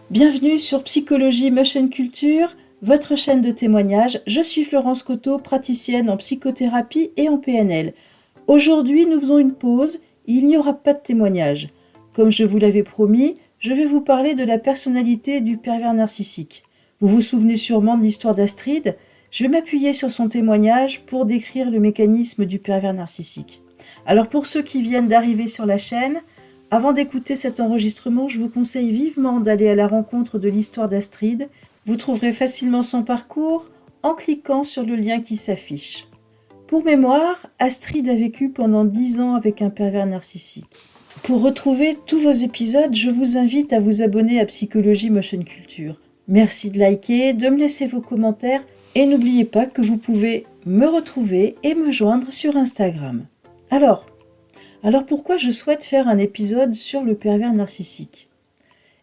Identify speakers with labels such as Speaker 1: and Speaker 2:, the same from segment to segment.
Speaker 1: Bienvenue sur Psychologie Motion Culture, votre chaîne de témoignages. Je suis Florence Coteau, praticienne en psychothérapie et en PNL. Aujourd'hui, nous faisons une pause, il n'y aura pas de témoignage. Comme je vous l'avais promis, je vais vous parler de la personnalité du pervers narcissique. Vous vous souvenez sûrement de l'histoire d'Astrid. Je vais m'appuyer sur son témoignage pour décrire le mécanisme du pervers narcissique. Alors pour ceux qui viennent d'arriver sur la chaîne, avant d'écouter cet enregistrement, je vous conseille vivement d'aller à la rencontre de l'histoire d'Astrid. Vous trouverez facilement son parcours en cliquant sur le lien qui s'affiche. Pour mémoire, Astrid a vécu pendant 10 ans avec un pervers narcissique. Pour retrouver tous vos épisodes, je vous invite à vous abonner à Psychologie Motion Culture. Merci de liker, de me laisser vos commentaires et n'oubliez pas que vous pouvez me retrouver et me joindre sur Instagram. Alors pourquoi je souhaite faire un épisode sur le pervers narcissique ?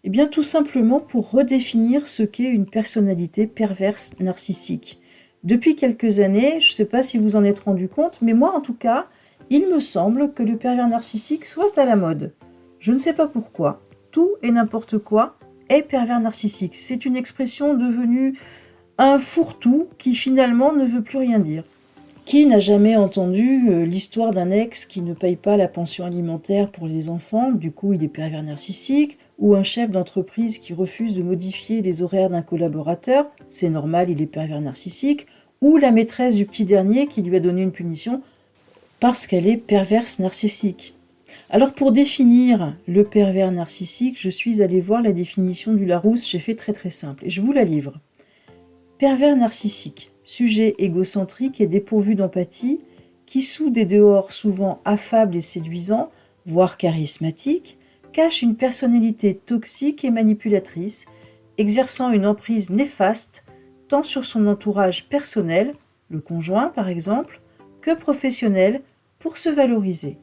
Speaker 1: Eh bien tout simplement pour redéfinir ce qu'est une personnalité perverse narcissique. Depuis quelques années, je ne sais pas si vous en êtes rendu compte, mais moi en tout cas, il me semble que le pervers narcissique soit à la mode. Je ne sais pas pourquoi. Tout et n'importe quoi est pervers narcissique. C'est une expression devenue un fourre-tout qui finalement ne veut plus rien dire. Qui n'a jamais entendu l'histoire d'un ex qui ne paye pas la pension alimentaire pour les enfants, du coup il est pervers narcissique, ou un chef d'entreprise qui refuse de modifier les horaires d'un collaborateur, c'est normal, il est pervers narcissique, ou la maîtresse du petit dernier qui lui a donné une punition parce qu'elle est perverse narcissique. Alors pour définir le pervers narcissique, je suis allée voir la définition du Larousse, j'ai fait très simple, et je vous la livre. Pervers narcissique. Sujet égocentrique et dépourvu d'empathie, qui sous des dehors souvent affables et séduisants, voire charismatiques, cache une personnalité toxique et manipulatrice, exerçant une emprise néfaste tant sur son entourage personnel, le conjoint par exemple, que professionnel pour se valoriser.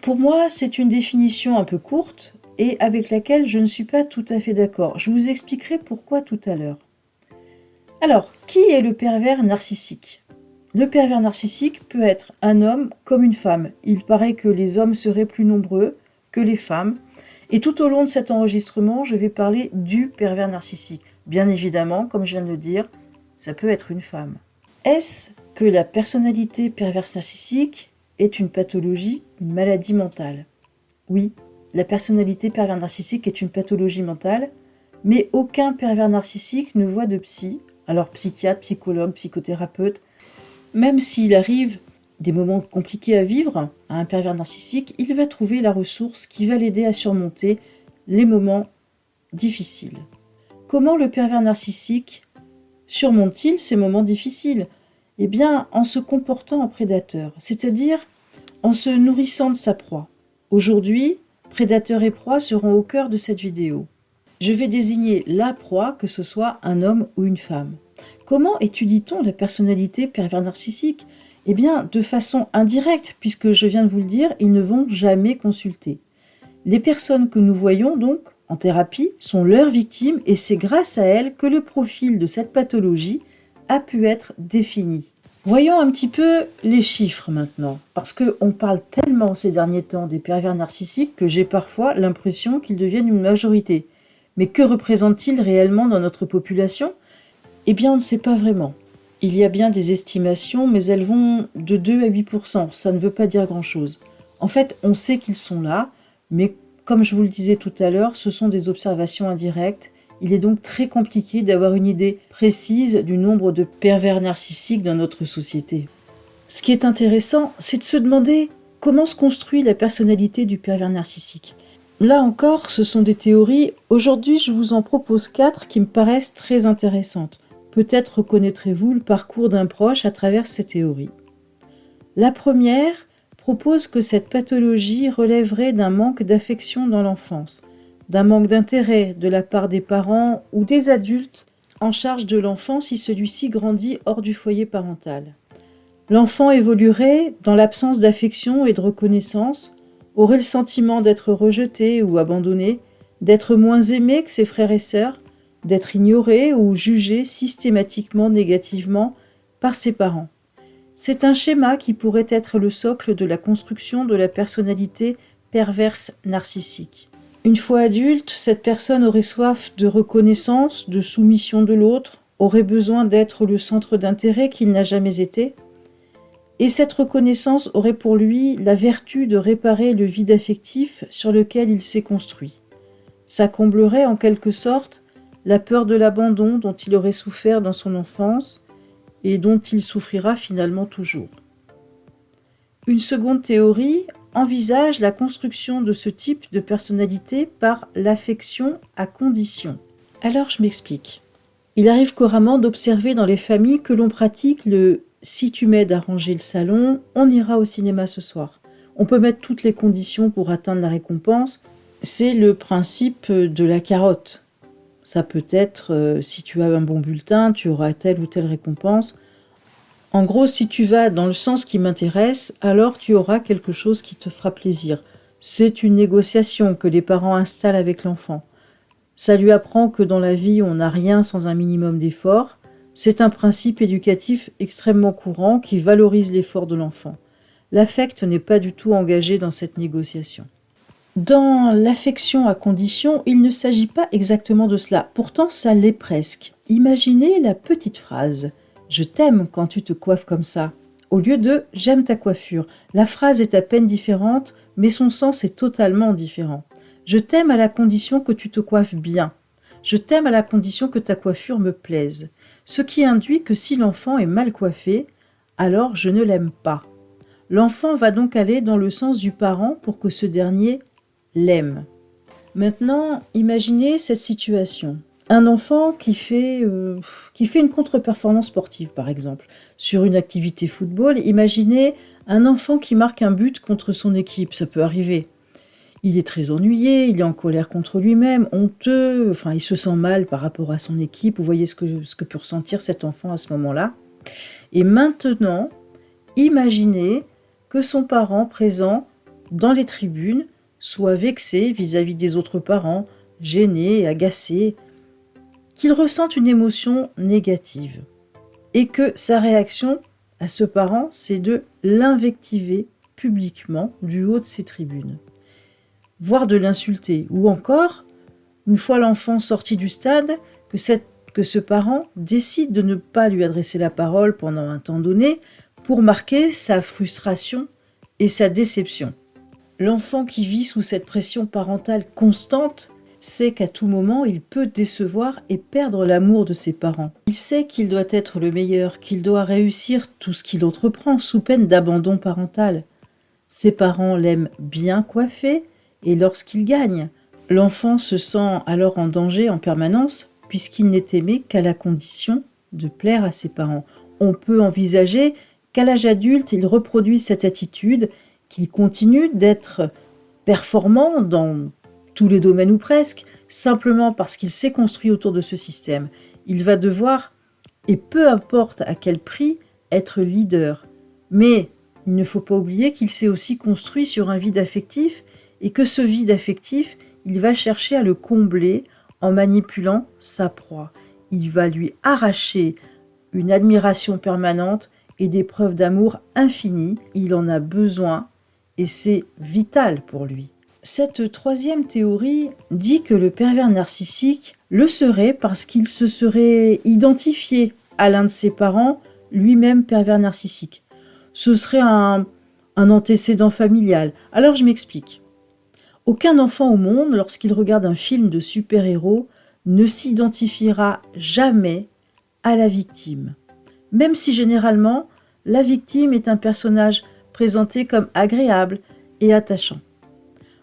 Speaker 1: Pour moi, c'est une définition un peu courte et avec laquelle je ne suis pas tout à fait d'accord. Je vous expliquerai pourquoi tout à l'heure. Alors, qui est le pervers narcissique ? Le pervers narcissique peut être un homme comme une femme. Il paraît que les hommes seraient plus nombreux que les femmes. Et tout au long de cet enregistrement, je vais parler du pervers narcissique. Bien évidemment, comme je viens de le dire, ça peut être une femme. Est-ce que la personnalité perverse narcissique est une pathologie, une maladie mentale ? Oui, la personnalité pervers narcissique est une pathologie mentale, mais aucun pervers narcissique ne voit de psy. Alors psychiatre, psychologue, psychothérapeute, même s'il arrive des moments compliqués à vivre à un pervers narcissique, il va trouver la ressource qui va l'aider à surmonter les moments difficiles. Comment le pervers narcissique surmonte-t-il ces moments difficiles ? Eh bien, en se comportant en prédateur, c'est-à-dire en se nourrissant de sa proie. Aujourd'hui, prédateur et proie seront au cœur de cette vidéo. Je vais désigner la proie, que ce soit un homme ou une femme. Comment étudie-t-on la personnalité pervers narcissique ? Eh bien, de façon indirecte, puisque je viens de vous le dire, ils ne vont jamais consulter. Les personnes que nous voyons donc en thérapie sont leurs victimes et c'est grâce à elles que le profil de cette pathologie a pu être défini. Voyons un petit peu les chiffres maintenant, parce qu'on parle tellement ces derniers temps des pervers narcissiques que j'ai parfois l'impression qu'ils deviennent une majorité. Mais que représentent-ils réellement dans notre population ? Eh bien, on ne sait pas vraiment. Il y a bien des estimations, mais elles vont de 2 à 8%. Ça ne veut pas dire grand-chose. En fait, on sait qu'ils sont là, mais comme je vous le disais tout à l'heure, ce sont des observations indirectes. Il est donc très compliqué d'avoir une idée précise du nombre de pervers narcissiques dans notre société. Ce qui est intéressant, c'est de se demander comment se construit la personnalité du pervers narcissique. Là encore, ce sont des théories. Aujourd'hui, je vous en propose 4 qui me paraissent très intéressantes. Peut-être reconnaîtrez-vous le parcours d'un proche à travers ces théories. La première propose que cette pathologie relèverait d'un manque d'affection dans l'enfance, d'un manque d'intérêt de la part des parents ou des adultes en charge de l'enfant si celui-ci grandit hors du foyer parental. L'enfant évoluerait dans l'absence d'affection et de reconnaissance, aurait le sentiment d'être rejeté ou abandonné, d'être moins aimé que ses frères et sœurs, d'être ignoré ou jugé systématiquement négativement par ses parents. C'est un schéma qui pourrait être le socle de la construction de la personnalité perverse narcissique. Une fois adulte, cette personne aurait soif de reconnaissance, de soumission de l'autre, aurait besoin d'être le centre d'intérêt qu'il n'a jamais été. Et cette reconnaissance aurait pour lui la vertu de réparer le vide affectif sur lequel il s'est construit. Ça comblerait en quelque sorte la peur de l'abandon dont il aurait souffert dans son enfance et dont il souffrira finalement toujours. Une seconde théorie envisage la construction de ce type de personnalité par l'affection à condition. Alors je m'explique. Il arrive couramment d'observer dans les familles que l'on pratique le « si tu m'aides à ranger le salon, on ira au cinéma ce soir ». On peut mettre toutes les conditions pour atteindre la récompense. C'est le principe de la carotte. Ça peut être si tu as un bon bulletin, tu auras telle ou telle récompense. En gros, si tu vas dans le sens qui m'intéresse, alors tu auras quelque chose qui te fera plaisir. C'est une négociation que les parents installent avec l'enfant. Ça lui apprend que dans la vie, on n'a rien sans un minimum d'effort. C'est un principe éducatif extrêmement courant qui valorise l'effort de l'enfant. L'affect n'est pas du tout engagé dans cette négociation. Dans l'affection à condition, il ne s'agit pas exactement de cela. Pourtant, ça l'est presque. Imaginez la petite phrase « Je t'aime quand tu te coiffes comme ça » au lieu de « J'aime ta coiffure ». La phrase est à peine différente, mais son sens est totalement différent. Je t'aime à la condition que tu te coiffes bien. Je t'aime à la condition que ta coiffure me plaise. Ce qui induit que si l'enfant est mal coiffé, alors je ne l'aime pas. L'enfant va donc aller dans le sens du parent pour que ce dernier l'aime. Maintenant, imaginez cette situation. Un enfant qui fait une contre-performance sportive, par exemple. Sur une activité football, imaginez un enfant qui marque un but contre son équipe. Ça peut arriver. Il est très ennuyé, il est en colère contre lui-même, honteux, il se sent mal par rapport à son équipe. Vous voyez ce que peut ressentir cet enfant à ce moment-là. Et maintenant, imaginez que son parent présent dans les tribunes soit vexé vis-à-vis des autres parents, gêné, agacé, qu'il ressente une émotion négative et que sa réaction à ce parent, c'est de l'invectiver publiquement du haut de ses tribunes, voire de l'insulter, ou encore, une fois l'enfant sorti du stade, que ce parent décide de ne pas lui adresser la parole pendant un temps donné pour marquer sa frustration et sa déception. L'enfant qui vit sous cette pression parentale constante sait qu'à tout moment, il peut décevoir et perdre l'amour de ses parents. Il sait qu'il doit être le meilleur, qu'il doit réussir tout ce qu'il entreprend sous peine d'abandon parental. Ses parents l'aiment bien coiffé et lorsqu'il gagne, l'enfant se sent alors en danger en permanence puisqu'il n'est aimé qu'à la condition de plaire à ses parents. On peut envisager qu'à l'âge adulte, il reproduit cette attitude, qu'il continue d'être performant dans tous les domaines ou presque, simplement parce qu'il s'est construit autour de ce système. Il va devoir, et peu importe à quel prix, être leader. Mais il ne faut pas oublier qu'il s'est aussi construit sur un vide affectif et que ce vide affectif, il va chercher à le combler en manipulant sa proie. Il va lui arracher une admiration permanente et des preuves d'amour infinies. Il en a besoin et c'est vital pour lui. Cette troisième théorie dit que le pervers narcissique le serait parce qu'il se serait identifié à l'un de ses parents, lui-même pervers narcissique. Ce serait un antécédent familial. Alors je m'explique. Aucun enfant au monde, lorsqu'il regarde un film de super-héros, ne s'identifiera jamais à la victime. Même si généralement, la victime est un personnage présenté comme agréable et attachant.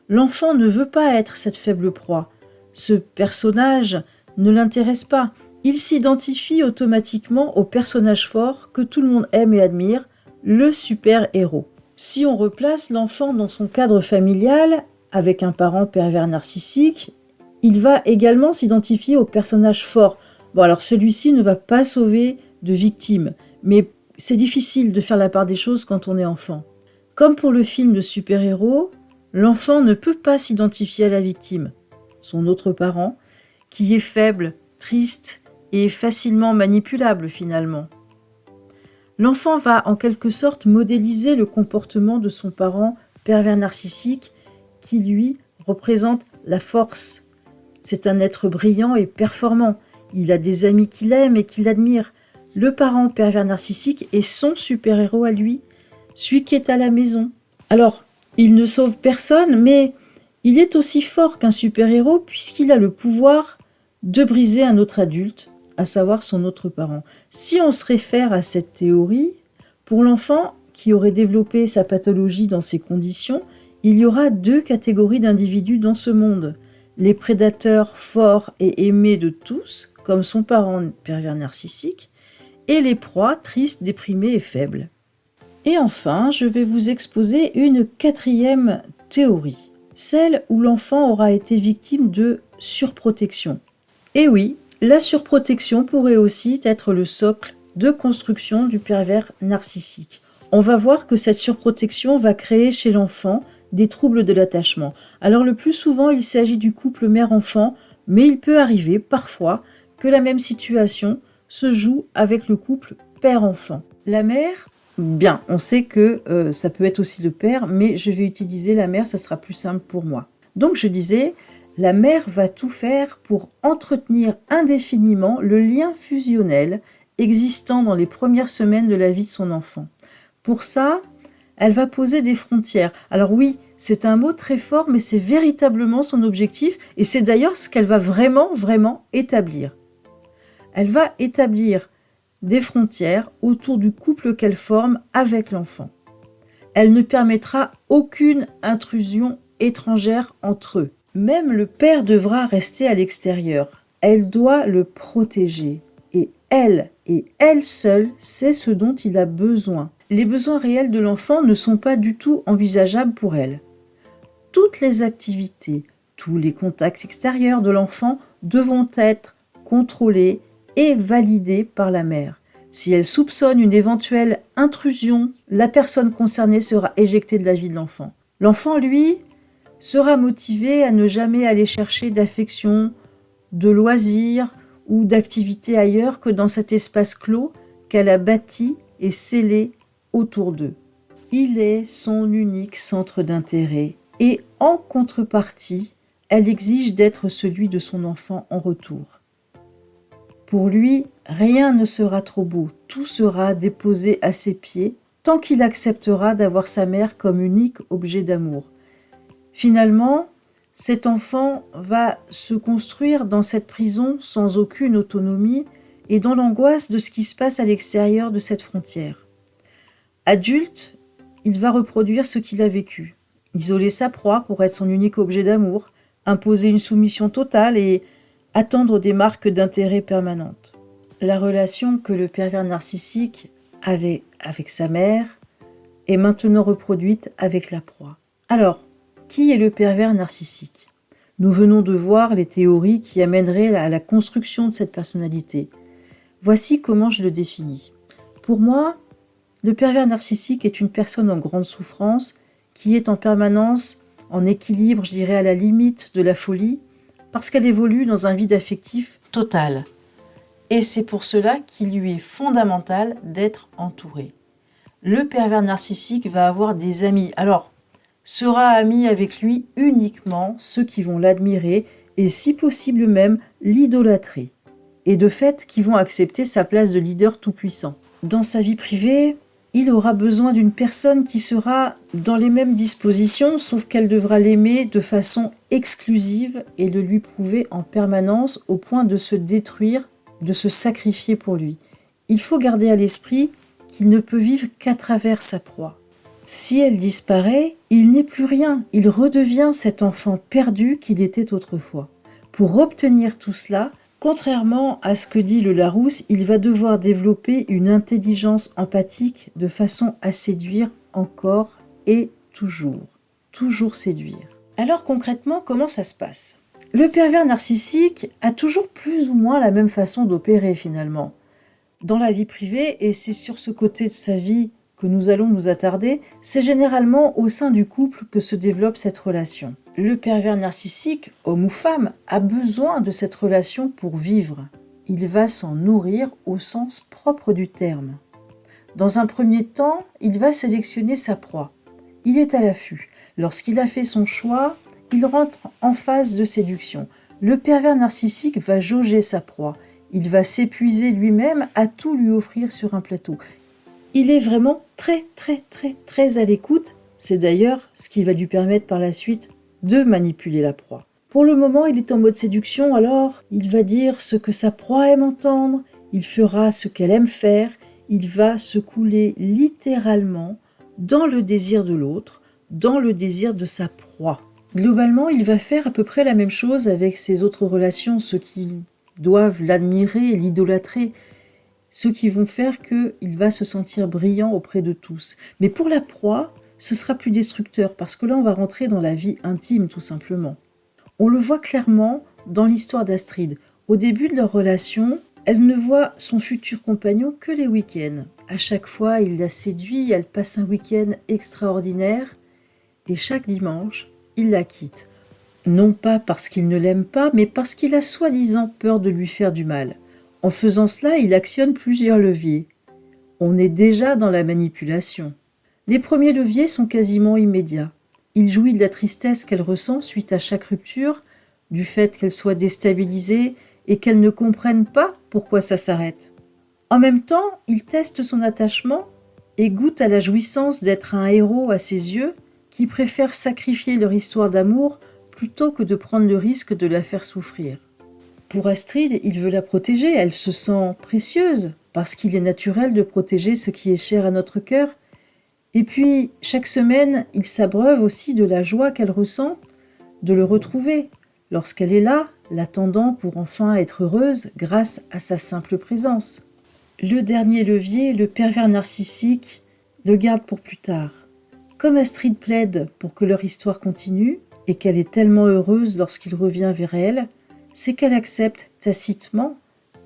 Speaker 1: L'enfant ne veut pas être cette faible proie. Ce personnage ne l'intéresse pas. Il s'identifie automatiquement au personnage fort que tout le monde aime et admire, le super-héros. Si on replace l'enfant dans son cadre familial, avec un parent pervers narcissique, il va également s'identifier au personnage fort. Bon, alors celui-ci ne va pas sauver de victime, mais c'est difficile de faire la part des choses quand on est enfant. Comme pour le film de super-héros, l'enfant ne peut pas s'identifier à la victime, son autre parent, qui est faible, triste et facilement manipulable finalement. L'enfant va en quelque sorte modéliser le comportement de son parent pervers narcissique qui lui représente la force. C'est un être brillant et performant. Il a des amis qu'il aime et qui l'admirent. Le parent pervers narcissique est son super-héros à lui, celui qui est à la maison. Alors, il ne sauve personne, mais il est aussi fort qu'un super-héros puisqu'il a le pouvoir de briser un autre adulte, à savoir son autre parent. Si on se réfère à cette théorie, pour l'enfant qui aurait développé sa pathologie dans ces conditions, il y aura 2 catégories d'individus dans ce monde. Les prédateurs forts et aimés de tous, comme son parent pervers narcissique, et les proies tristes, déprimées et faibles. Et enfin, je vais vous exposer une 4e théorie, celle où l'enfant aura été victime de surprotection. Et oui, la surprotection pourrait aussi être le socle de construction du pervers narcissique. On va voir que cette surprotection va créer chez l'enfant des troubles de l'attachement. Alors le plus souvent, il s'agit du couple mère-enfant, mais il peut arriver parfois que la même situation se joue avec le couple père-enfant. La mère, bien, on sait que ça peut être aussi le père, mais je vais utiliser la mère, ça sera plus simple pour moi. Donc je disais, la mère va tout faire pour entretenir indéfiniment le lien fusionnel existant dans les premières semaines de la vie de son enfant. Pour ça, elle va poser des frontières. Alors oui, c'est un mot très fort, mais c'est véritablement son objectif, et c'est d'ailleurs ce qu'elle va vraiment établir. Elle va établir des frontières autour du couple qu'elle forme avec l'enfant. Elle ne permettra aucune intrusion étrangère entre eux. Même le père devra rester à l'extérieur. Elle doit le protéger. Et elle seule sait ce dont il a besoin. Les besoins réels de l'enfant ne sont pas du tout envisageables pour elle. Toutes les activités, tous les contacts extérieurs de l'enfant devront être contrôlés et validée par la mère. Si elle soupçonne une éventuelle intrusion, la personne concernée sera éjectée de la vie de l'enfant. L'enfant, lui, sera motivé à ne jamais aller chercher d'affection, de loisirs ou d'activités ailleurs que dans cet espace clos qu'elle a bâti et scellé autour d'eux. Il est son unique centre d'intérêt et en contrepartie, elle exige d'être celui de son enfant en retour. Pour lui, rien ne sera trop beau, tout sera déposé à ses pieds, tant qu'il acceptera d'avoir sa mère comme unique objet d'amour. Finalement, cet enfant va se construire dans cette prison sans aucune autonomie et dans l'angoisse de ce qui se passe à l'extérieur de cette frontière. Adulte, il va reproduire ce qu'il a vécu, isoler sa proie pour être son unique objet d'amour, imposer une soumission totale et attendre des marques d'intérêt permanentes. La relation que le pervers narcissique avait avec sa mère est maintenant reproduite avec la proie. Alors, qui est le pervers narcissique ? Nous venons de voir les théories qui amèneraient à la construction de cette personnalité. Voici comment je le définis. Pour moi, le pervers narcissique est une personne en grande souffrance qui est en permanence en équilibre, je dirais à la limite de la folie, parce qu'elle évolue dans un vide affectif total. Et c'est pour cela qu'il lui est fondamental d'être entouré. Le pervers narcissique va avoir des amis. Alors, sera ami avec lui uniquement ceux qui vont l'admirer et si possible même l'idolâtrer. Et de fait, qui vont accepter sa place de leader tout-puissant. Dans sa vie privée, il aura besoin d'une personne qui sera dans les mêmes dispositions, sauf qu'elle devra l'aimer de façon exclusive et le lui prouver en permanence au point de se détruire, de se sacrifier pour lui. Il faut garder à l'esprit qu'il ne peut vivre qu'à travers sa proie. Si elle disparaît, il n'est plus rien, il redevient cet enfant perdu qu'il était autrefois. Pour obtenir tout cela, contrairement à ce que dit le Larousse, il va devoir développer une intelligence empathique de façon à séduire encore et toujours séduire. Alors concrètement, comment ça se passe ? Le pervers narcissique a toujours plus ou moins la même façon d'opérer finalement. Dans la vie privée, et c'est sur ce côté de sa vie que nous allons nous attarder, c'est généralement au sein du couple que se développe cette relation. Le pervers narcissique, homme ou femme, a besoin de cette relation pour vivre. Il va s'en nourrir au sens propre du terme. Dans un premier temps, il va sélectionner sa proie. Il est à l'affût. Lorsqu'il a fait son choix, il rentre en phase de séduction. Le pervers narcissique va jauger sa proie. Il va s'épuiser lui-même à tout lui offrir sur un plateau. Il est vraiment très à l'écoute. C'est d'ailleurs ce qui va lui permettre par la suite de manipuler la proie. Pour le moment, il est en mode séduction, alors il va dire ce que sa proie aime entendre, il fera ce qu'elle aime faire, il va se couler littéralement dans le désir de l'autre, dans le désir de sa proie. Globalement, il va faire à peu près la même chose avec ses autres relations, ceux qui doivent l'admirer, l'idolâtrer, ceux qui vont faire qu'il va se sentir brillant auprès de tous. Mais pour la proie, ce sera plus destructeur, parce que là, on va rentrer dans la vie intime, tout simplement. On le voit clairement dans l'histoire d'Astrid. Au début de leur relation, elle ne voit son futur compagnon que les week-ends. À chaque fois, il la séduit, elle passe un week-end extraordinaire, et chaque dimanche, il la quitte. Non pas parce qu'il ne l'aime pas, mais parce qu'il a soi-disant peur de lui faire du mal. En faisant cela, il actionne plusieurs leviers. On est déjà dans la manipulation. Les premiers leviers sont quasiment immédiats. Il jouit de la tristesse qu'elle ressent suite à chaque rupture, du fait qu'elle soit déstabilisée et qu'elle ne comprenne pas pourquoi ça s'arrête. En même temps, il teste son attachement et goûte à la jouissance d'être un héros à ses yeux qui préfèrent sacrifier leur histoire d'amour plutôt que de prendre le risque de la faire souffrir. Pour Astrid, il veut la protéger, elle se sent précieuse parce qu'il est naturel de protéger ce qui est cher à notre cœur. Et puis, chaque semaine, il s'abreuve aussi de la joie qu'elle ressent de le retrouver, lorsqu'elle est là, l'attendant pour enfin être heureuse grâce à sa simple présence. Le dernier levier, le pervers narcissique, le garde pour plus tard. Comme Astrid plaide pour que leur histoire continue, et qu'elle est tellement heureuse lorsqu'il revient vers elle, c'est qu'elle accepte tacitement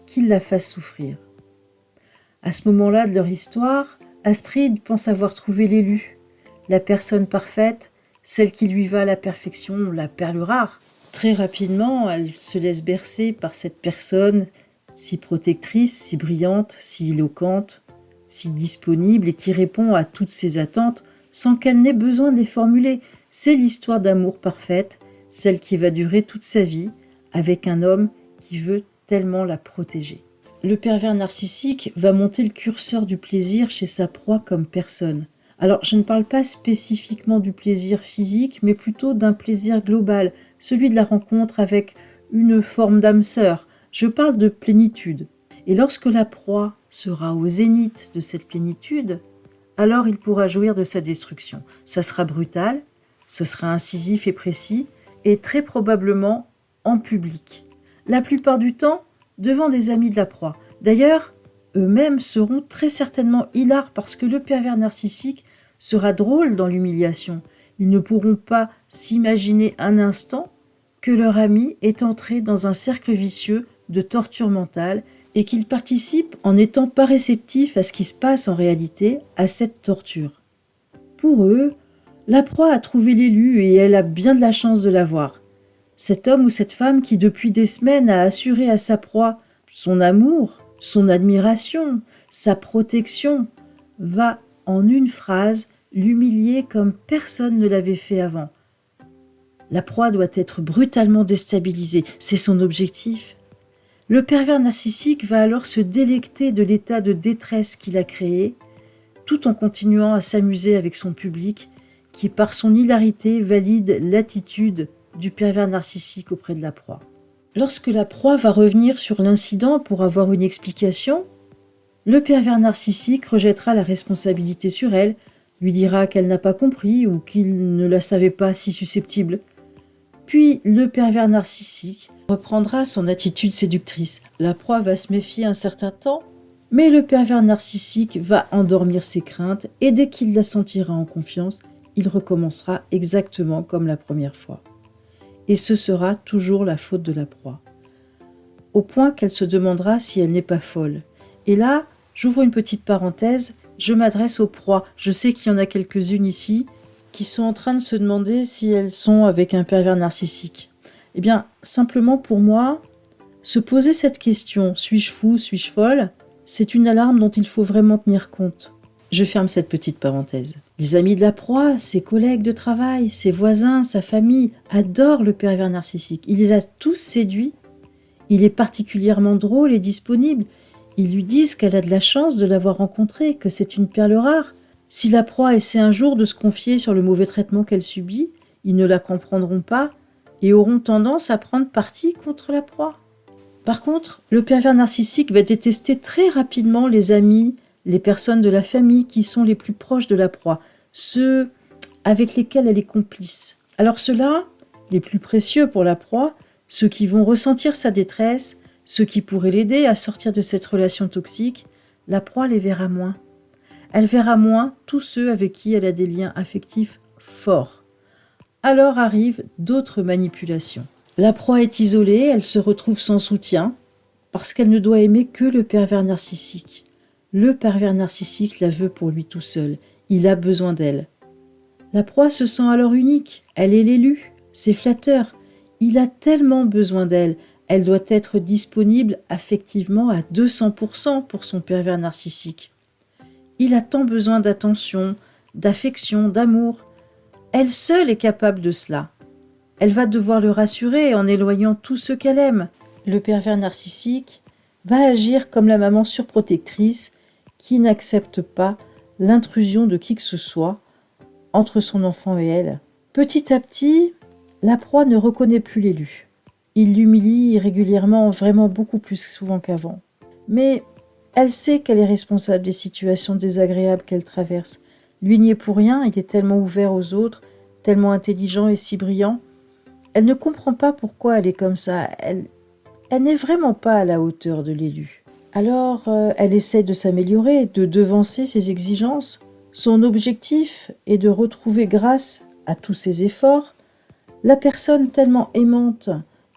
Speaker 1: qu'il la fasse souffrir. À ce moment-là de leur histoire, Astrid pense avoir trouvé l'élu, la personne parfaite, celle qui lui va à la perfection, la perle rare. Très rapidement, elle se laisse bercer par cette personne si protectrice, si brillante, si éloquente, si disponible et qui répond à toutes ses attentes sans qu'elle n'ait besoin de les formuler. C'est l'histoire d'amour parfaite, celle qui va durer toute sa vie, avec un homme qui veut tellement la protéger. Le pervers narcissique va monter le curseur du plaisir chez sa proie comme personne. Alors, je ne parle pas spécifiquement du plaisir physique, mais plutôt d'un plaisir global, celui de la rencontre avec une forme d'âme sœur. Je parle de plénitude. Et lorsque la proie sera au zénith de cette plénitude, alors il pourra jouir de sa destruction. Ça sera brutal, ce sera incisif et précis, et très probablement en public. La plupart du temps, devant des amis de la proie. D'ailleurs, eux-mêmes seront très certainement hilars parce que le pervers narcissique sera drôle dans l'humiliation. Ils ne pourront pas s'imaginer un instant que leur ami est entré dans un cercle vicieux de torture mentale et qu'il participe en n'étant pas réceptif à ce qui se passe en réalité, à cette torture. Pour eux, la proie a trouvé l'élu et elle a bien de la chance de l'avoir. Cet homme ou cette femme qui depuis des semaines a assuré à sa proie son amour, son admiration, sa protection, va en une phrase l'humilier comme personne ne l'avait fait avant. La proie doit être brutalement déstabilisée, c'est son objectif. Le pervers narcissique va alors se délecter de l'état de détresse qu'il a créé, tout en continuant à s'amuser avec son public, qui par son hilarité valide l'attitude du pervers narcissique auprès de la proie. Lorsque la proie va revenir sur l'incident pour avoir une explication, le pervers narcissique rejettera la responsabilité sur elle, lui dira qu'elle n'a pas compris ou qu'il ne la savait pas si susceptible. Puis le pervers narcissique reprendra son attitude séductrice. La proie va se méfier un certain temps, mais le pervers narcissique va endormir ses craintes et dès qu'il la sentira en confiance, il recommencera exactement comme la première fois. Et ce sera toujours la faute de la proie. Au point qu'elle se demandera si elle n'est pas folle. Et là, j'ouvre une petite parenthèse, je m'adresse aux proies. Je sais qu'il y en a quelques-unes ici qui sont en train de se demander si elles sont avec un pervers narcissique. Eh bien, simplement pour moi, se poser cette question, suis-je fou, suis-je folle, c'est une alarme dont il faut vraiment tenir compte. Je ferme cette petite parenthèse. Les amis de la proie, ses collègues de travail, ses voisins, sa famille adorent le pervers narcissique. Il les a tous séduits. Il est particulièrement drôle et disponible. Ils lui disent qu'elle a de la chance de l'avoir rencontré, que c'est une perle rare. Si la proie essaie un jour de se confier sur le mauvais traitement qu'elle subit, ils ne la comprendront pas et auront tendance à prendre parti contre la proie. Par contre, le pervers narcissique va détester très rapidement les amis, les personnes de la famille qui sont les plus proches de la proie, ceux avec lesquels elle est complice. Alors ceux-là, les plus précieux pour la proie, ceux qui vont ressentir sa détresse, ceux qui pourraient l'aider à sortir de cette relation toxique, la proie les verra moins. Elle verra moins tous ceux avec qui elle a des liens affectifs forts. Alors arrivent d'autres manipulations. La proie est isolée, elle se retrouve sans soutien, parce qu'elle ne doit aimer que le pervers narcissique. Le pervers narcissique la veut pour lui tout seul, il a besoin d'elle. La proie se sent alors unique, elle est l'élu, c'est flatteur. Il a tellement besoin d'elle, elle doit être disponible affectivement à 200% pour son pervers narcissique. Il a tant besoin d'attention, d'affection, d'amour. Elle seule est capable de cela. Elle va devoir le rassurer en éloignant tous ceux qu'elle aime. Le pervers narcissique va agir comme la maman surprotectrice qui n'accepte pas l'intrusion de qui que ce soit entre son enfant et elle. Petit à petit, la proie ne reconnaît plus l'élu. Il l'humilie régulièrement, vraiment beaucoup plus souvent qu'avant. Mais elle sait qu'elle est responsable des situations désagréables qu'elle traverse. Lui n'y est pour rien, il est tellement ouvert aux autres, tellement intelligent et si brillant. Elle ne comprend pas pourquoi elle est comme ça. Elle n'est vraiment pas à la hauteur de l'élu. Alors, elle essaie de s'améliorer, de devancer ses exigences. Son objectif est de retrouver, grâce à tous ses efforts, la personne tellement aimante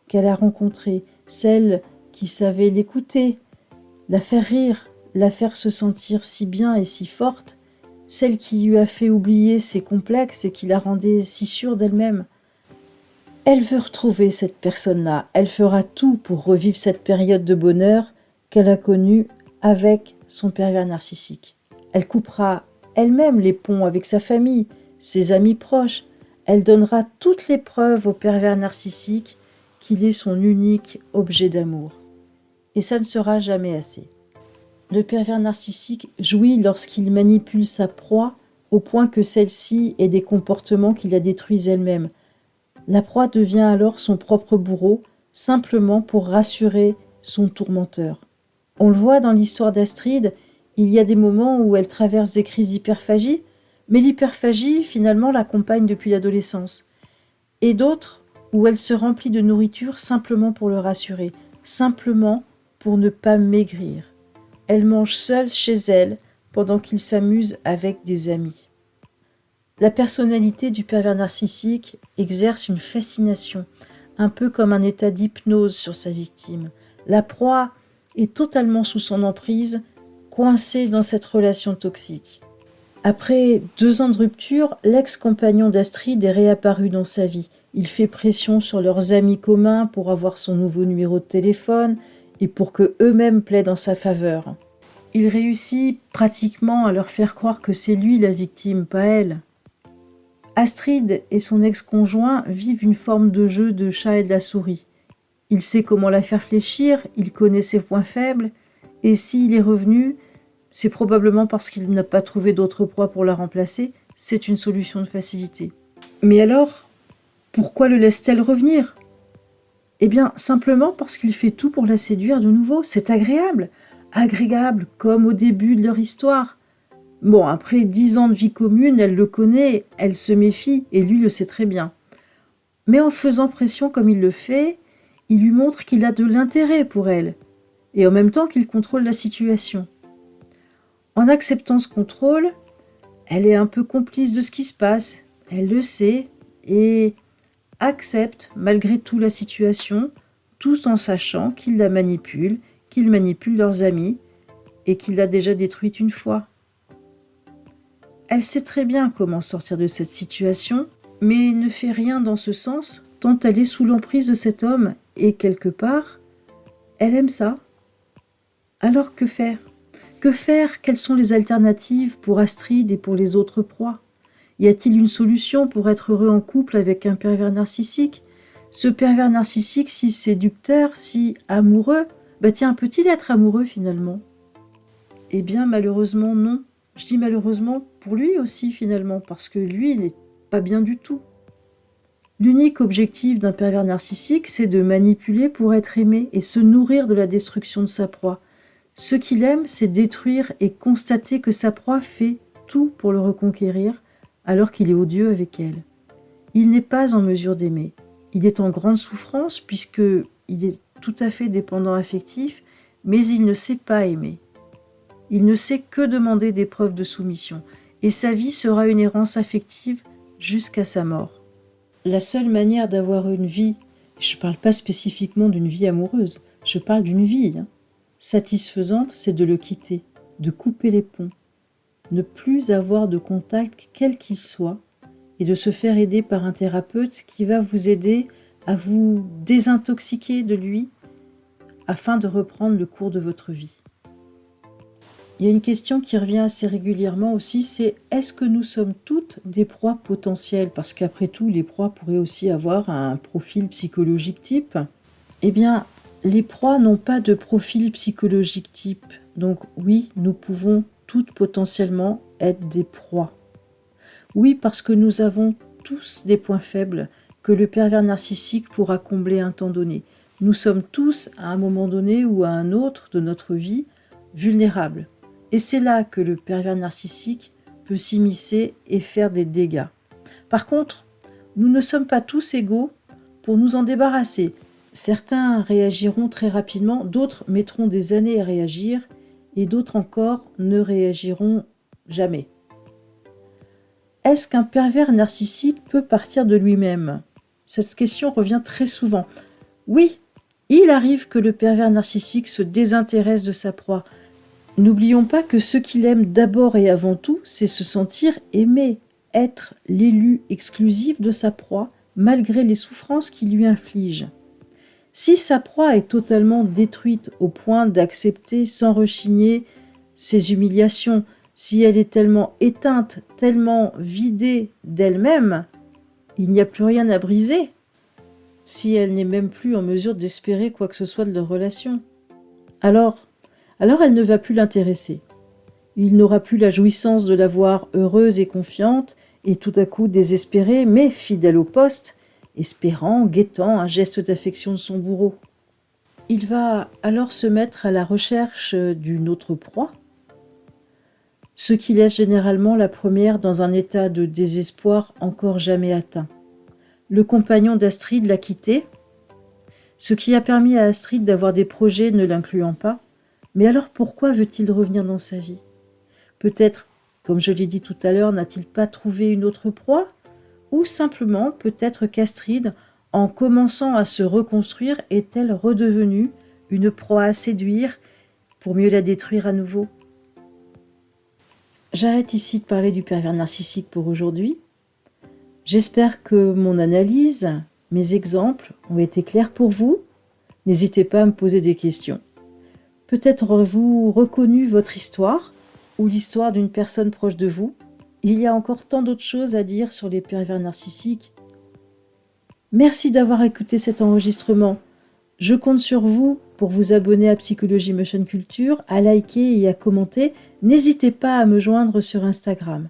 Speaker 1: qu'elle a rencontrée, celle qui savait l'écouter, la faire rire, la faire se sentir si bien et si forte, celle qui lui a fait oublier ses complexes et qui la rendait si sûre d'elle-même. Elle veut retrouver cette personne-là, elle fera tout pour revivre cette période de bonheur qu'elle a connue avec son pervers narcissique. Elle coupera elle-même les ponts avec sa famille, ses amis proches, elle donnera toutes les preuves au pervers narcissique qu'il est son unique objet d'amour. Et ça ne sera jamais assez. Le pervers narcissique jouit lorsqu'il manipule sa proie au point que celle-ci ait des comportements qui la détruisent elle-même. La proie devient alors son propre bourreau, simplement pour rassurer son tourmenteur. On le voit dans l'histoire d'Astrid, il y a des moments où elle traverse des crises d'hyperphagie, mais l'hyperphagie, finalement, l'accompagne depuis l'adolescence. Et d'autres où elle se remplit de nourriture simplement pour le rassurer, simplement pour ne pas maigrir. Elle mange seule chez elle pendant qu'il s'amuse avec des amis. La personnalité du pervers narcissique exerce une fascination, un peu comme un état d'hypnose sur sa victime. La proie est totalement sous son emprise, coincée dans cette relation toxique. Après 2 ans de rupture, l'ex-compagnon d'Astrid est réapparu dans sa vie. Il fait pression sur leurs amis communs pour avoir son nouveau numéro de téléphone et pour que eux-mêmes plaident en sa faveur. Il réussit pratiquement à leur faire croire que c'est lui la victime, pas elle. Astrid et son ex-conjoint vivent une forme de jeu de chat et de la souris. Il sait comment la faire fléchir, il connaît ses points faibles, et s'il est revenu, c'est probablement parce qu'il n'a pas trouvé d'autre proie pour la remplacer, c'est une solution de facilité. Mais alors, pourquoi le laisse-t-elle revenir ? Eh bien, simplement parce qu'il fait tout pour la séduire de nouveau, c'est agréable comme au début de leur histoire. Bon, après 10 ans de vie commune, elle le connaît, elle se méfie, et lui le sait très bien. Mais en faisant pression comme il le fait, il lui montre qu'il a de l'intérêt pour elle, et en même temps qu'il contrôle la situation. En acceptant ce contrôle, elle est un peu complice de ce qui se passe, elle le sait, et accepte malgré tout la situation, tout en sachant qu'il la manipule, qu'il manipule leurs amis, et qu'il l'a déjà détruite une fois. Elle sait très bien comment sortir de cette situation, mais ne fait rien dans ce sens, tant elle est sous l'emprise de cet homme, et quelque part, elle aime ça. Alors que faire ? Que faire? Quelles sont les alternatives pour Astrid et pour les autres proies? Y a-t-il une solution pour être heureux en couple avec un pervers narcissique? Ce pervers narcissique, si séducteur, si amoureux, tiens, peut-il être amoureux finalement? Eh bien, malheureusement, non. Je dis malheureusement pour lui aussi finalement, parce que lui, il n'est pas bien du tout. L'unique objectif d'un pervers narcissique, c'est de manipuler pour être aimé et se nourrir de la destruction de sa proie. Ce qu'il aime, c'est détruire et constater que sa proie fait tout pour le reconquérir, alors qu'il est odieux avec elle. Il n'est pas en mesure d'aimer. Il est en grande souffrance puisqu'il est tout à fait dépendant affectif, mais il ne sait pas aimer. Il ne sait que demander des preuves de soumission, et sa vie sera une errance affective jusqu'à sa mort. La seule manière d'avoir une vie, je ne parle pas spécifiquement d'une vie amoureuse, je parle d'une vie satisfaisante, c'est de le quitter, de couper les ponts, ne plus avoir de contact quel qu'il soit, et de se faire aider par un thérapeute qui va vous aider à vous désintoxiquer de lui afin de reprendre le cours de votre vie. Il y a une question qui revient assez régulièrement aussi, c'est est-ce que nous sommes toutes des proies potentielles? Parce qu'après tout, les proies pourraient aussi avoir un profil psychologique type. Eh bien, les proies n'ont pas de profil psychologique type. Donc oui, nous pouvons toutes potentiellement être des proies. Oui, parce que nous avons tous des points faibles que le pervers narcissique pourra combler à un temps donné. Nous sommes tous, à un moment donné ou à un autre de notre vie, vulnérables. Et c'est là que le pervers narcissique peut s'immiscer et faire des dégâts. Par contre, nous ne sommes pas tous égaux pour nous en débarrasser. Certains réagiront très rapidement, d'autres mettront des années à réagir, et d'autres encore ne réagiront jamais. Est-ce qu'un pervers narcissique peut partir de lui-même? Cette question revient très souvent. Oui, il arrive que le pervers narcissique se désintéresse de sa proie. N'oublions pas que ce qu'il aime d'abord et avant tout, c'est se sentir aimé, être l'élu exclusif de sa proie, malgré les souffrances qu'il lui inflige. Si sa proie est totalement détruite au point d'accepter sans rechigner ses humiliations, si elle est tellement éteinte, tellement vidée d'elle-même, il n'y a plus rien à briser. Si elle n'est même plus en mesure d'espérer quoi que ce soit de leur relation, alors elle ne va plus l'intéresser. Il n'aura plus la jouissance de la voir heureuse et confiante, et tout à coup désespérée, mais fidèle au poste, espérant, guettant un geste d'affection de son bourreau. Il va alors se mettre à la recherche d'une autre proie, ce qui laisse généralement la première dans un état de désespoir encore jamais atteint. Le compagnon d'Astrid l'a quitté, ce qui a permis à Astrid d'avoir des projets ne l'incluant pas. Mais alors pourquoi veut-il revenir dans sa vie? Peut-être, comme je l'ai dit tout à l'heure, n'a-t-il pas trouvé une autre proie? Ou simplement, peut-être qu'Astrid, en commençant à se reconstruire, est-elle redevenue une proie à séduire pour mieux la détruire à nouveau? J'arrête ici de parler du pervers narcissique pour aujourd'hui. J'espère que mon analyse, mes exemples ont été clairs pour vous. N'hésitez pas à me poser des questions. Peut-être aurez-vous reconnu votre histoire ou l'histoire d'une personne proche de vous. Il y a encore tant d'autres choses à dire sur les pervers narcissiques. Merci d'avoir écouté cet enregistrement. Je compte sur vous pour vous abonner à Psychologie Motion Culture, à liker et à commenter. N'hésitez pas à me joindre sur Instagram.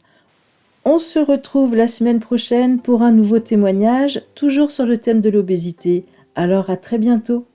Speaker 1: On se retrouve la semaine prochaine pour un nouveau témoignage, toujours sur le thème de l'obésité. Alors à très bientôt.